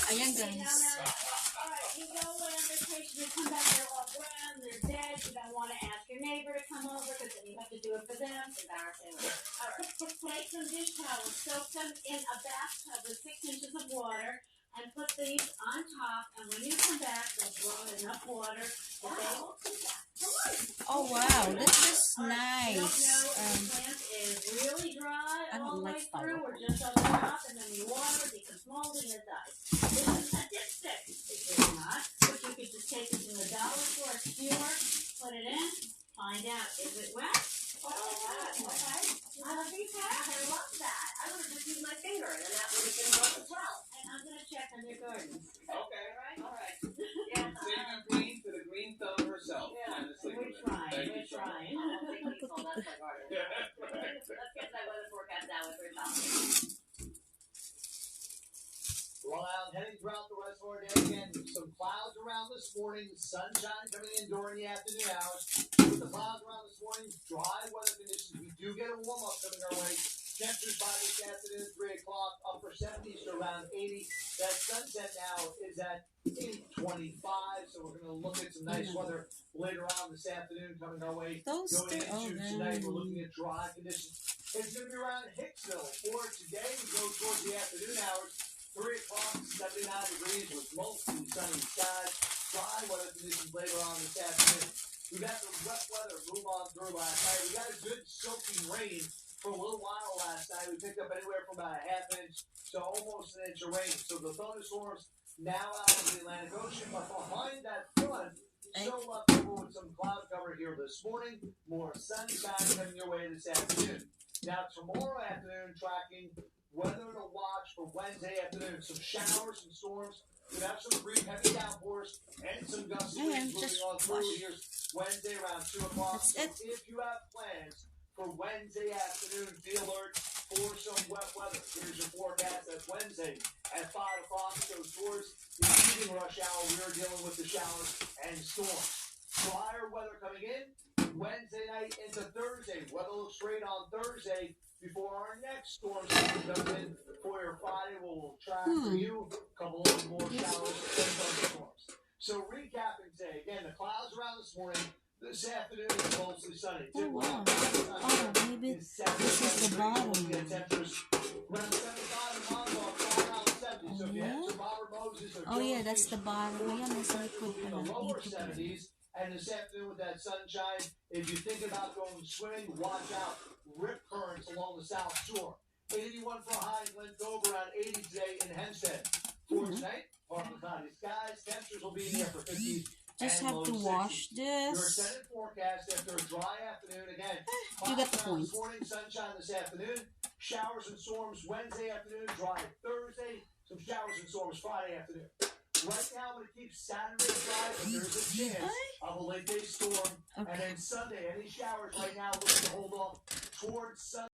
Ayan guys. Alright, you go away on vacation, you come back, they're all brown, they're dead, you don't want to ask your neighbor to come over because then you have to do it for them. It's embarrassing. Alright, take some dish towels, soak them in a bathtub with 6 inches of water, and put these on top, and when you come back, they'll draw enough water that they will come back to life. Oh wow, this is You don't know nice. if the plant is really dry I don't all the like way through, or styrofoam. just on the top, and then you water, it becomes moldy, and it dies. This is a dipstick. It is not, but you could just take it in the dollar store skewer, put it in, find out, is it wet? Oh, okay. I love these hats. I love that. I would have just used my finger, and that would have been wet as well. And I'm going to check on your gardens. Okay. All right. Yeah. Save the green for the green thumb herself. Yeah. Honestly. We're trying. Thank We're you so much. trying. I'll take these all. That's my garden. Yeah, right. Let's get that weather forecast out with Rachel. Long Island heading throughout the rest of our day. Again, some clouds around this morning, sunshine coming in during the afternoon hours. With the clouds around this morning, dry weather conditions. We do get a warm up coming our way. Temperatures by this afternoon, 3 o'clock, upper 70s to around 80. That sunset now is at 8:25, so we're going to look at some nice weather later on this afternoon coming our way. Toaster Going into tonight, we're oven. looking at dry conditions. It's going to be around Hicksville for today. We go towards the afternoon hours. 3 o'clock, 79 degrees with mostly sunny skies. Dry weather conditions later on this afternoon. We got the wet weather move on through last night. We got a good soaking rain for a little while last night. We picked up anywhere from about a half inch to almost an inch of rain. So the thunderstorms now out of the Atlantic Ocean, but behind that front, still left over with some cloud cover here this morning. More sunshine coming your way this afternoon. Now tomorrow afternoon, tracking weather to watch for Wednesday afternoon. Some showers and storms. We have some brief heavy downpours and some gusty winds moving just on through. wash. Here's Wednesday around 2 o'clock. That's So it. if you have plans for Wednesday afternoon, be alert for some wet weather. Here's your forecast. That's Wednesday at 5 o'clock. So towards the evening rush hour, we are dealing with the showers and storms. Drier weather coming in Wednesday night into Thursday. Weather looks great on Thursday before our next storm season comes in for your Friday. We'll track for you a couple of more showers and thunderstorms. So recapping today, again, the clouds around this morning. This afternoon is mostly sunny. Oh wow. Oh, maybe this is the bottom. Oh yeah, that's the bottom. Ayan, nasa likod In the pala. lower Dito pala. 70s, and this afternoon with that sunshine, if you think about going swimming, watch out. Rip currents along the south shore. 81 for high, Glen Cove around 80 today in Hempstead. For tonight, partly cloudy skies. Temperatures will be in the upper 50s. Just and have low to 60s. wash Your this. extended forecast after a dry afternoon again. You got the Clouds point. this morning, sunshine this afternoon. Showers and storms Wednesday afternoon, dry Thursday. Some showers and storms Friday afternoon. Right now, I'm going to keep Saturday dry, but there's a chance of a late day storm. And Okay. then Sunday, any showers right now looking to hold off towards Sunday.